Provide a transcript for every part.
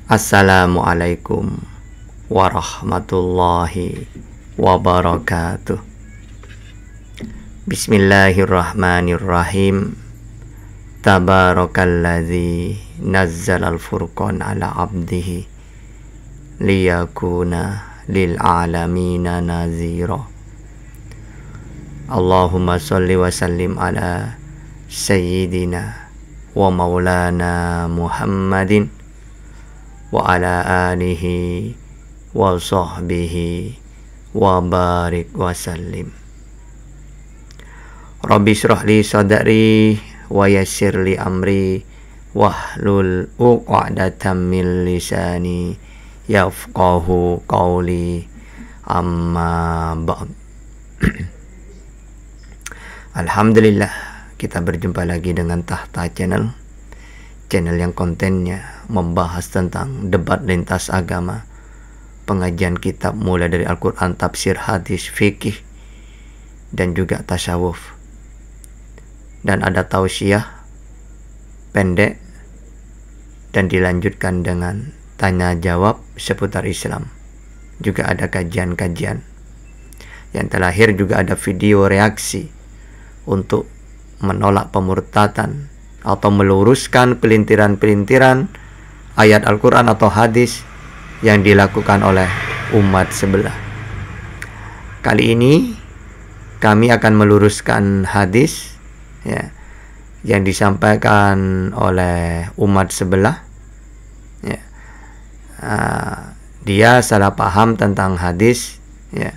Assalamualaikum warahmatullahi wabarakatuh. Bismillahirrahmanirrahim. Tabarakalladzi nazzalal furqan ala abdihi liyakuna lil alamina nazira. Allahumma sholli wa sallim ala sayyidina wa maulana Muhammadin wa ala alihi wa sahbihi wa barik wa sallim. Rabbi shrah li sadri wa yassir li amri wahlul 'uqdatam min lisani yafqahu qawli, amma ba'd. Alhamdulillah, kita berjumpa lagi dengan Tahta Channel yang kontennya membahas tentang debat lintas agama, pengajian kitab mulai dari Al-Quran, tafsir, hadis, fikih, dan juga tasawuf. Dan ada tausiah pendek dan dilanjutkan dengan tanya jawab seputar Islam. Juga ada kajian-kajian. Yang terakhir juga ada video reaksi untuk menolak pemurtatan atau meluruskan pelintiran-pelintiran ayat Al-Quran atau hadis yang dilakukan oleh umat sebelah. Kali ini kami akan meluruskan hadis ya, yang disampaikan oleh umat sebelah ya. Dia salah paham tentang hadis ya,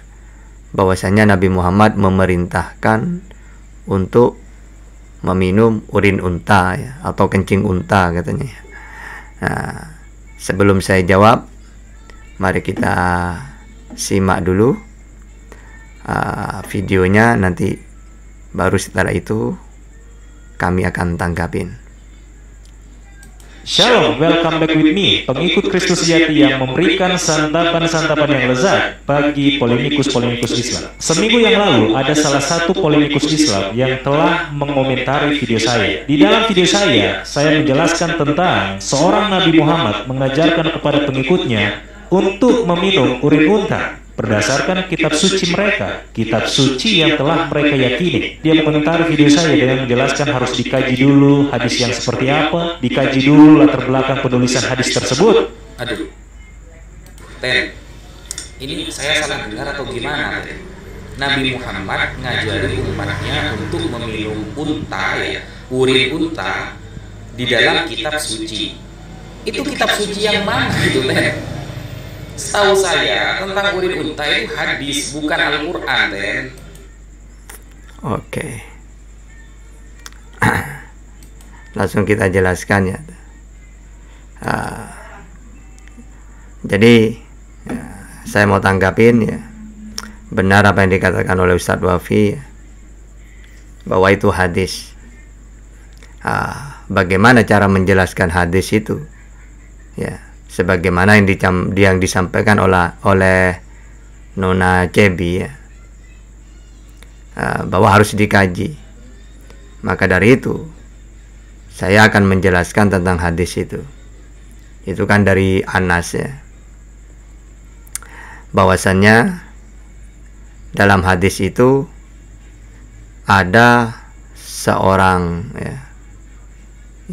bahwasanya Nabi Muhammad memerintahkan untuk meminum urin unta ya, atau kencing unta katanya. Nah, sebelum saya jawab, mari kita simak dulu videonya, nanti baru setelah itu kami akan tanggapin. Shalom, welcome back with me, pengikut Kristus sejati yang memberikan santapan-santapan yang lezat bagi polemikus-polemikus Islam. Seminggu yang lalu ada salah satu polemikus Islam yang telah mengomentari video saya. Di dalam video saya menjelaskan tentang seorang Nabi Muhammad mengajarkan kepada pengikutnya untuk meminum urin unta berdasarkan kitab suci mereka, kitab suci yang telah mereka yakini. Dia mengomentari video saya dengan menjelaskan harus dikaji dulu hadis yang seperti apa, dikaji dulu latar belakang penulisan hadis tersebut. Aduh, Ten, ini saya salah dengar atau gimana, Ten? Nabi Muhammad ngajari umatnya untuk meminum unta ya, urin unta di dalam kitab suci. Itu kitab suci yang mana gitu, Ten? Setahu saya tentang urin unta itu hadis, bukan Al-Quran, Ten. Oke. Langsung kita jelaskan ya. Jadi ya, saya mau tanggapin ya, benar apa yang dikatakan oleh Ustadz Wafi ya, bahwa itu hadis. Bagaimana cara menjelaskan hadis itu ya, sebagaimana yang disampaikan oleh Nona Cebi ya, bahwa harus dikaji. Maka dari itu saya akan menjelaskan tentang hadis itu. Itu kan dari Anas ya, bahwasannya dalam hadis itu ada seorang ya,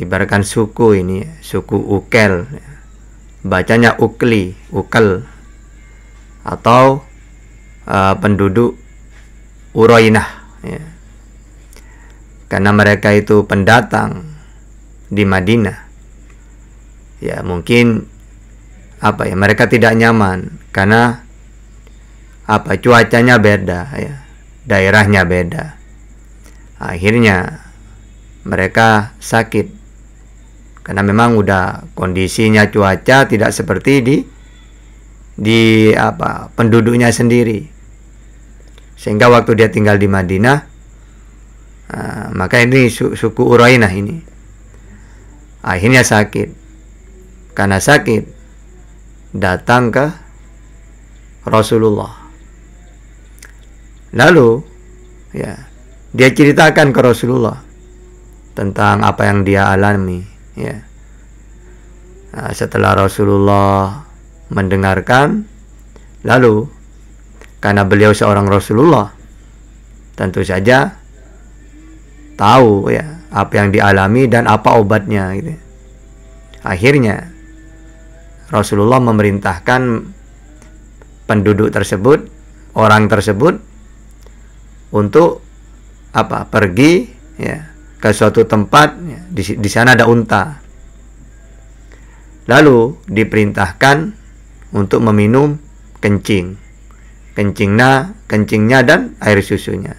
ibaratkan suku ini ya, suku Ukel ya, bacanya Ukli, Ukel, atau penduduk Uroinah ya. Karena mereka itu pendatang di Madinah ya, mungkin mereka tidak nyaman karena cuacanya beda ya, daerahnya beda. Akhirnya mereka sakit karena memang udah kondisinya cuaca tidak seperti di penduduknya sendiri. Sehingga waktu dia tinggal di Madinah, maka ini suku Urainah ini akhirnya sakit. Karena sakit datang ke Rasulullah. Lalu ya, dia ceritakan ke Rasulullah tentang apa yang dia alami ya. Setelah Rasulullah mendengarkan, lalu karena beliau seorang Rasulullah, tentu saja tahu ya apa yang dialami dan apa obatnya gitu. Akhirnya Rasulullah memerintahkan penduduk tersebut, orang tersebut, untuk pergi ya ke suatu tempat ya, di sana ada unta. Lalu diperintahkan untuk meminum kencingnya dan air susunya.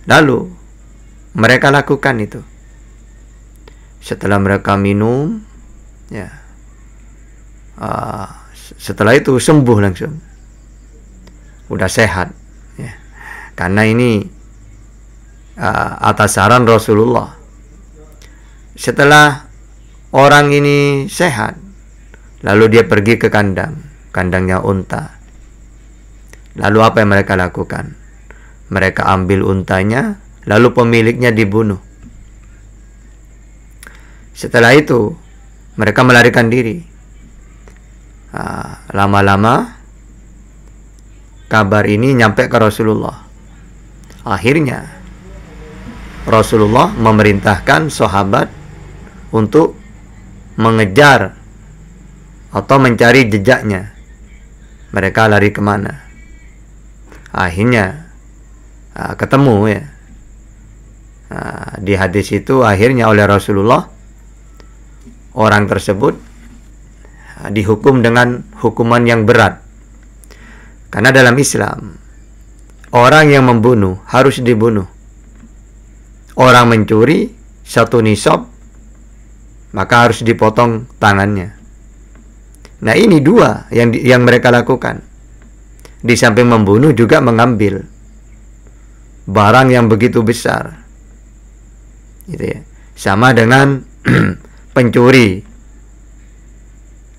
Lalu mereka lakukan itu. Setelah mereka minum, ya, setelah itu sembuh langsung, udah sehat, ya. Karena ini atas saran Rasulullah. Setelah orang ini sehat, lalu dia pergi ke kandangnya unta. Lalu apa yang mereka lakukan? Mereka ambil untanya, lalu pemiliknya dibunuh. Setelah itu mereka melarikan diri. Lama-lama kabar ini nyampe ke Rasulullah. Akhirnya Rasulullah memerintahkan sahabat untuk mengejar atau mencari jejaknya. Mereka lari kemana? Akhirnya ketemu ya. Di hadis itu akhirnya oleh Rasulullah orang tersebut dihukum dengan hukuman yang berat. Karena dalam Islam orang yang membunuh harus dibunuh. Orang mencuri 1 nisab maka harus dipotong tangannya. Nah, ini 2 yang mereka lakukan. Di samping membunuh juga mengambil barang yang begitu besar. Gitu ya. Sama dengan pencuri.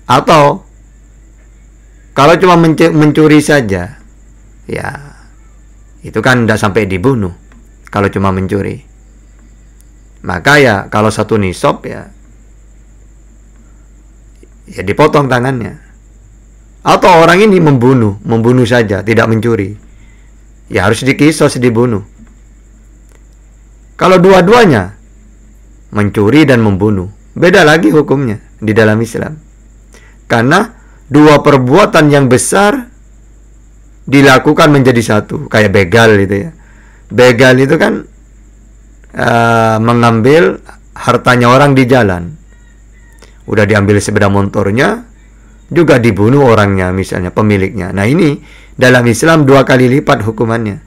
Atau kalau cuma mencuri saja, ya itu kan tidak sampai dibunuh. Kalau cuma mencuri, maka ya kalau 1 nisab ya dipotong tangannya. Atau orang ini membunuh saja, tidak mencuri, ya harus dikisos, dibunuh. Kalau dua-duanya mencuri dan membunuh, beda lagi hukumnya di dalam Islam. Karena 2 perbuatan yang besar dilakukan menjadi 1, kayak begal gitu ya. Begal itu kan mengambil hartanya orang di jalan. Udah diambil sepeda motornya, juga dibunuh orangnya, misalnya pemiliknya. Nah, ini dalam Islam 2 kali lipat hukumannya.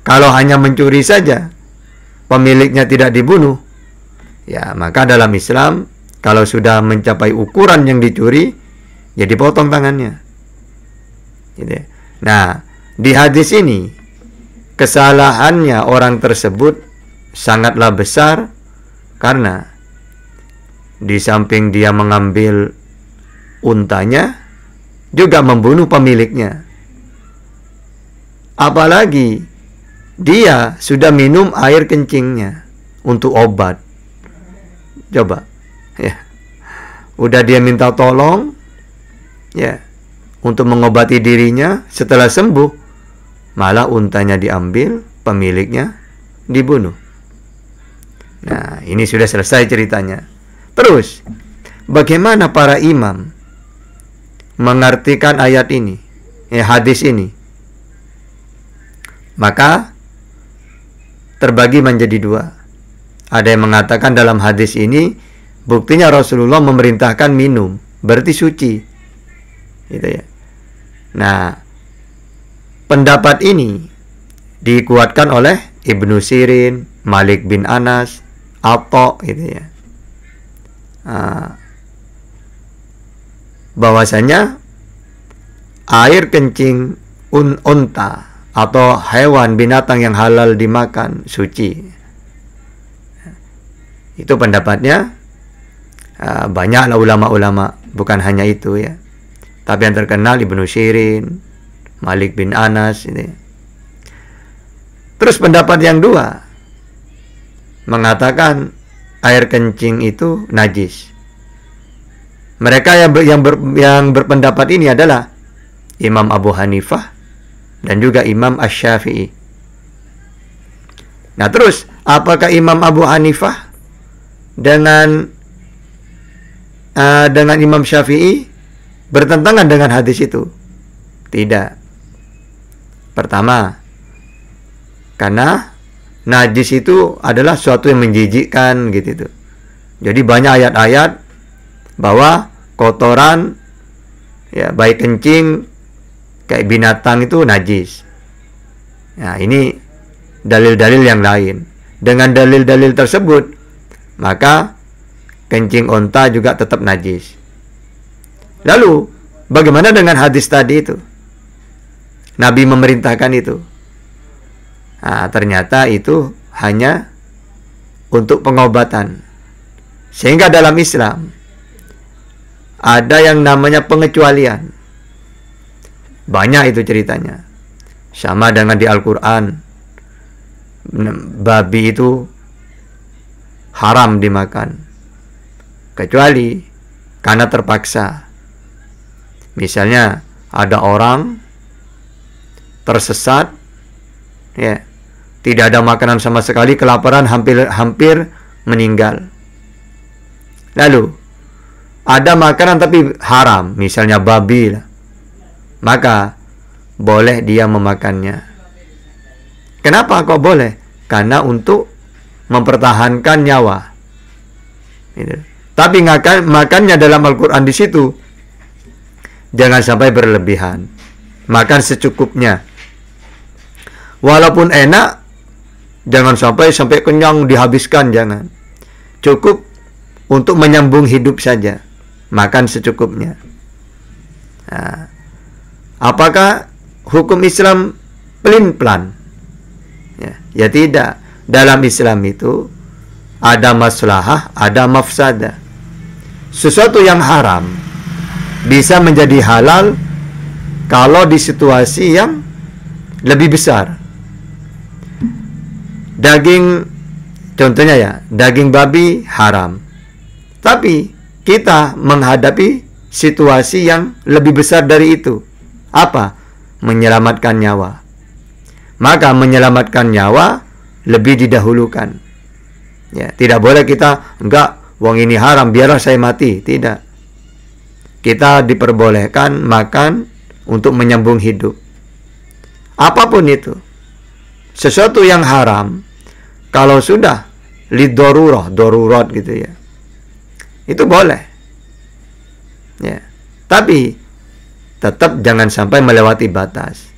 Kalau hanya mencuri saja, pemiliknya tidak dibunuh, ya maka dalam Islam kalau sudah mencapai ukuran yang dicuri, ya dipotong tangannya. Gitu. Nah, di hadis ini kesalahannya orang tersebut sangatlah besar, karena di samping dia mengambil untanya, juga membunuh pemiliknya. Apalagi dia sudah minum air kencingnya untuk obat. Coba ya, udah dia minta tolong ya untuk mengobati dirinya, setelah sembuh malah untanya diambil, pemiliknya dibunuh. Nah, ini sudah selesai ceritanya. Terus bagaimana para imam mengartikan ayat ini, hadis ini? Maka terbagi menjadi 2. Ada yang mengatakan dalam hadis ini buktinya Rasulullah memerintahkan minum, berarti suci, gitu ya. Nah, pendapat ini dikuatkan oleh Ibnu Sirin, Malik bin Anas, Atha, gitu ya. Bahwasanya air kencing unta atau hewan binatang yang halal dimakan suci. Itu pendapatnya. Banyaklah ulama-ulama, bukan hanya itu ya. Tapi yang terkenal Ibnu Sirin, Malik bin Anas ini. Terus pendapat yang 2 mengatakan air kencing itu najis. Mereka yang berpendapat ini adalah Imam Abu Hanifah dan juga Imam Asy-Syafi'i. Nah, terus apakah Imam Abu Hanifah dengan Imam Syafi'i bertentangan dengan hadis itu? Tidak. Pertama, karena najis itu adalah suatu yang menjijikkan gitu. Jadi banyak ayat-ayat bahwa kotoran, ya baik kencing kayak binatang itu najis. Nah, ini dalil-dalil yang lain. Dengan dalil-dalil tersebut, maka kencing onta juga tetap najis. Lalu, bagaimana dengan hadis tadi itu? Nabi memerintahkan itu. Nah, ternyata itu hanya untuk pengobatan. Sehingga dalam Islam ada yang namanya pengecualian. Banyak itu ceritanya. Sama dengan di Al-Quran, babi itu haram dimakan, kecuali karena terpaksa. Misalnya ada orang tersesat, ya, tidak ada makanan sama sekali, kelaparan, hampir meninggal. Lalu ada makanan tapi haram, misalnya babi, maka boleh dia memakannya. Kenapa kok boleh? Karena untuk mempertahankan nyawa. Gitu. Tapi makannya dalam Al-Quran di situ jangan sampai berlebihan. Makan secukupnya. Walaupun enak, jangan sampai kenyang dihabiskan, jangan. Cukup untuk menyambung hidup saja. Makan secukupnya. Nah, apakah hukum Islam pelin-pelan? Ya tidak. Dalam Islam itu ada maslahah, ada mafsadah. Sesuatu yang haram bisa menjadi halal kalau di situasi yang lebih besar. Daging, contohnya ya, daging babi haram. Tapi kita menghadapi situasi yang lebih besar dari itu. Apa? Menyelamatkan nyawa. Maka menyelamatkan nyawa lebih didahulukan. Ya, tidak boleh kita, enggak, wong ini haram, biarlah saya mati. Tidak. Kita diperbolehkan makan untuk menyambung hidup. Apapun itu. Sesuatu yang haram, kalau sudah darurat gitu ya, itu boleh. Ya. Tapi tetap jangan sampai melewati batas.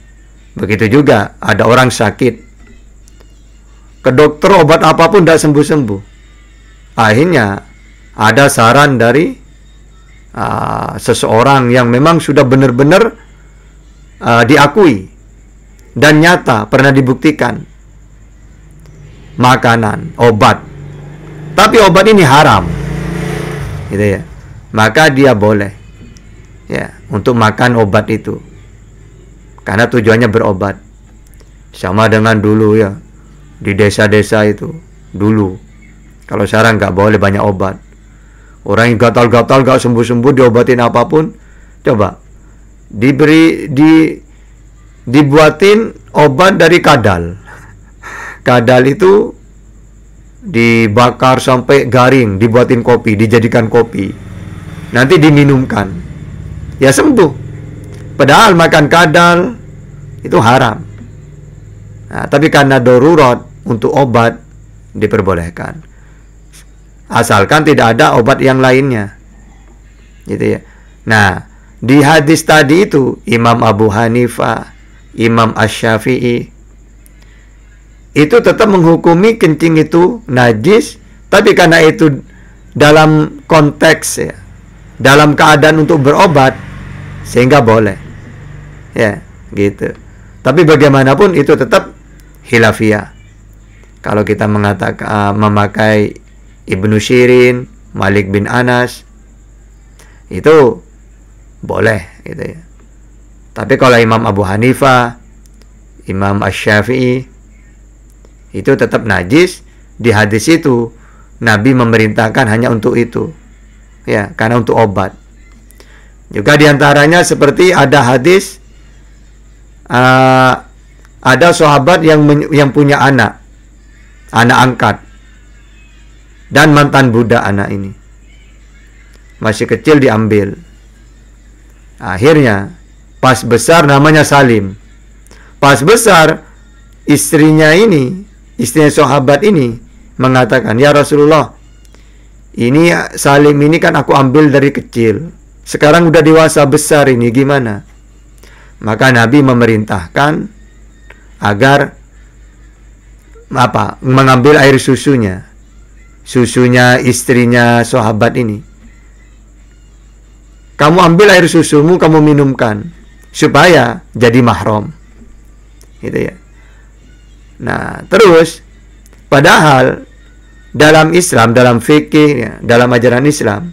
Begitu juga ada orang sakit, ke dokter obat apapun tidak sembuh-sembuh. Akhirnya ada saran dari seseorang yang memang sudah benar-benar diakui dan nyata pernah dibuktikan, makanan, obat, tapi obat ini haram, gitu ya, maka dia boleh, ya, untuk makan obat itu karena tujuannya berobat. Sama dengan dulu ya, di desa-desa itu dulu, kalau sekarang nggak boleh banyak obat. Orang yang gatal-gatal nggak sembuh-sembuh diobatin apapun, coba dibuatin obat dari kadal. Kadal itu dibakar sampai garing, dibuatin kopi, dijadikan kopi, nanti diminumkan, ya sembuh. Padahal makan kadal itu haram. Nah, tapi karena darurat untuk obat diperbolehkan, asalkan tidak ada obat yang lainnya, gitu ya. Nah, di hadis tadi itu Imam Abu Hanifah, Imam Asy-Syafi'i itu tetap menghukumi kencing itu najis, tapi karena itu dalam konteks ya, dalam keadaan untuk berobat, sehingga boleh, ya, gitu. Tapi bagaimanapun itu tetap khilafiyah. Kalau kita mengatakan memakai Ibnu Syirin, Malik bin Anas, itu boleh, gitu ya. Tapi kalau Imam Abu Hanifah, Imam Asy-Syafi'i, itu tetap najis. Di hadis itu Nabi memerintahkan hanya untuk itu, ya, karena untuk obat. Juga diantaranya seperti ada hadis, ada sahabat yang punya anak angkat, dan mantan budak anak ini. Masih kecil diambil. Akhirnya pas besar namanya Salim. Pas besar istrinya sahabat ini mengatakan, "Ya Rasulullah, ini Salim ini kan aku ambil dari kecil. Sekarang udah dewasa besar ini, gimana?" Maka Nabi memerintahkan agar mengambil air susunya istrinya sahabat ini. Kamu ambil air susumu, kamu minumkan supaya jadi mahram. Gitu ya. Nah, terus padahal dalam Islam, dalam fikih ya, dalam ajaran Islam,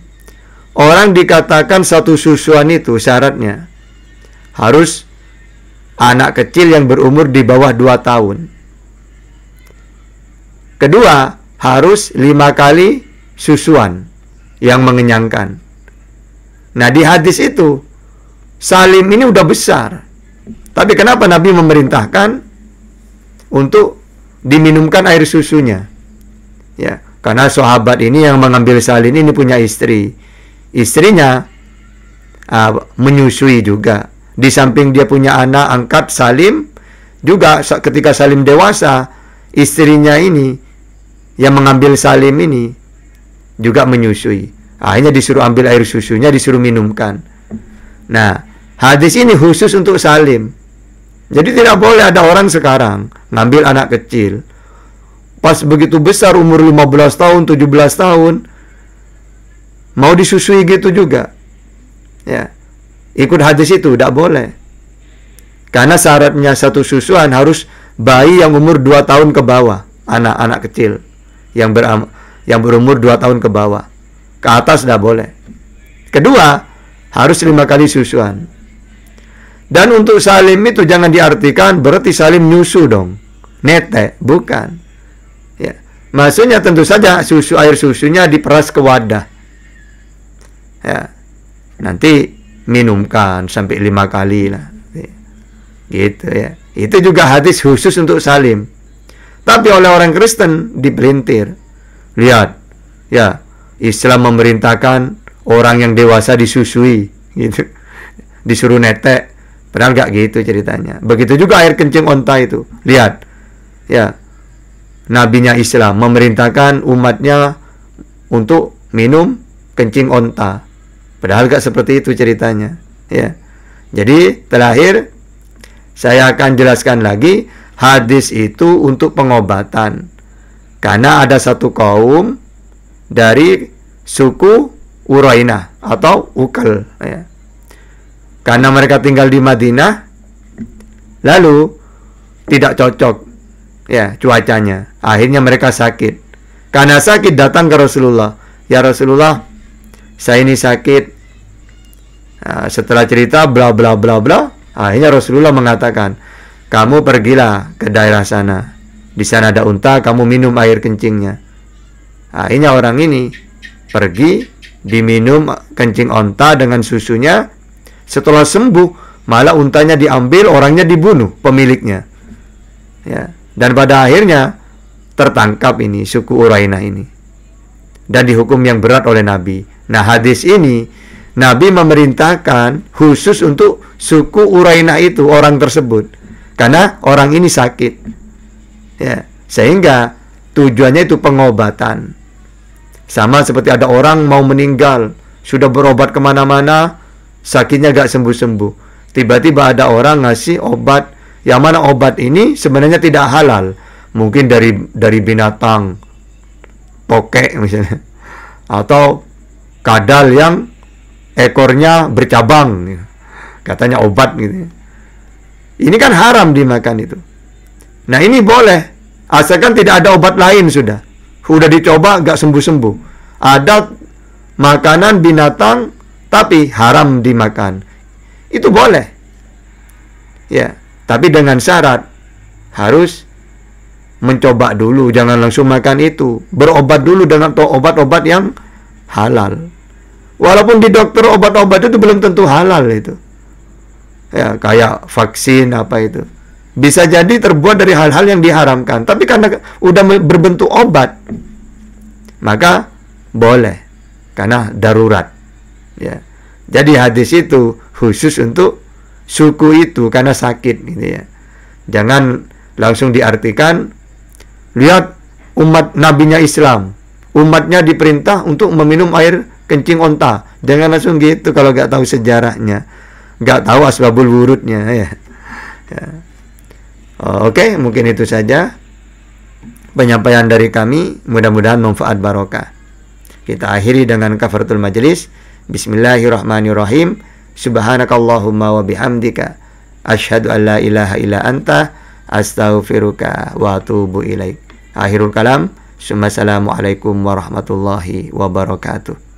orang dikatakan satu susuan itu syaratnya harus anak kecil yang berumur di bawah 2 tahun. Kedua, harus 5 kali susuan yang mengenyangkan. Nah, di hadis itu Salim ini udah besar. Tapi kenapa Nabi memerintahkan untuk diminumkan air susunya? Ya, karena sahabat ini yang mengambil Salim ini punya istri. Istrinya menyusui juga. Di samping dia punya anak angkat Salim, juga ketika Salim dewasa, istrinya ini yang mengambil Salim ini juga menyusui. Akhirnya disuruh ambil air susunya, disuruh minumkan. Nah, hadis ini khusus untuk Salim. Jadi tidak boleh ada orang sekarang ngambil anak kecil, pas begitu besar umur 15 tahun, 17 tahun, mau disusui gitu juga. Ya, ikut hadis itu tidak boleh. Karena syaratnya satu susuan harus bayi yang umur 2 tahun ke bawah, anak-anak kecil yang berumur 2 tahun ke bawah. Ke atas tidak boleh. Kedua, harus 5 kali susuan. Dan untuk Salim itu jangan diartikan berarti Salim nyusu dong, netek, bukan. Ya, maksudnya tentu saja air susunya diperas ke wadah. Ya, nanti minumkan sampai 5 kali lah. Gitu ya. Itu juga hadis khusus untuk Salim. Tapi oleh orang Kristen dipelintir. Lihat, ya, Islam memerintahkan orang yang dewasa disusui, gitu, disuruh netek. Padahal gak gitu ceritanya. Begitu juga air kencing onta itu. Lihat, ya, nabinya Islam memerintahkan umatnya untuk minum kencing onta. Padahal gak seperti itu ceritanya. Ya, jadi terakhir saya akan jelaskan lagi, hadis itu untuk pengobatan. Karena ada satu kaum dari suku Urainah atau Ukal, ya. Karena mereka tinggal di Madinah, lalu tidak cocok ya cuacanya. Akhirnya mereka sakit. Karena sakit datang ke Rasulullah. Ya Rasulullah, saya ini sakit. Nah, setelah cerita bla bla bla bla, akhirnya Rasulullah mengatakan, kamu pergilah ke daerah sana. Di sana ada unta, kamu minum air kencingnya. Akhirnya orang ini pergi, diminum kencing unta dengan susunya. Setelah sembuh, malah untanya diambil, orangnya dibunuh, pemiliknya. Ya, dan pada akhirnya tertangkap ini suku Urainah ini dan dihukum yang berat oleh Nabi. Nah, hadis ini Nabi memerintahkan khusus untuk suku Urainah itu, orang tersebut, karena orang ini sakit. Ya, sehingga tujuannya itu pengobatan. Sama seperti ada orang mau meninggal, sudah berobat kemana-mana, sakitnya gak sembuh-sembuh. Tiba-tiba ada orang ngasih obat, yang mana obat ini sebenarnya tidak halal. Mungkin dari binatang, tokek misalnya, atau kadal yang ekornya bercabang, katanya obat gitu. Ini kan haram dimakan itu. Nah, ini boleh, asalkan tidak ada obat lain sudah dicoba gak sembuh-sembuh. Ada makanan binatang tapi haram dimakan, itu boleh. Ya, tapi dengan syarat harus mencoba dulu, jangan langsung makan itu. Berobat dulu dengan obat-obat yang halal. Walaupun di dokter obat-obat itu belum tentu halal itu. Ya, kayak vaksin apa itu. Bisa jadi terbuat dari hal-hal yang diharamkan. Tapi karena udah berbentuk obat, maka boleh. Karena darurat. Ya. Jadi hadis itu khusus untuk suku itu karena sakit gitu ya. Jangan langsung diartikan, lihat umat nabinya Islam, umatnya diperintah untuk meminum air kencing onta. Jangan langsung gitu kalau nggak tahu sejarahnya, nggak tahu asbabul wurudnya ya. Oke, mungkin itu saja penyampaian dari kami. Mudah-mudahan manfaat barokah. Kita akhiri dengan kafaratul majelis. Bismillahirrahmanirrahim. Subhanakallahumma wa bihamdika asyhadu an la ilaha illa anta astaghfiruka wa atubu ilaik. Akhirul kalam. Assalamualaikum warahmatullahi wabarakatuh.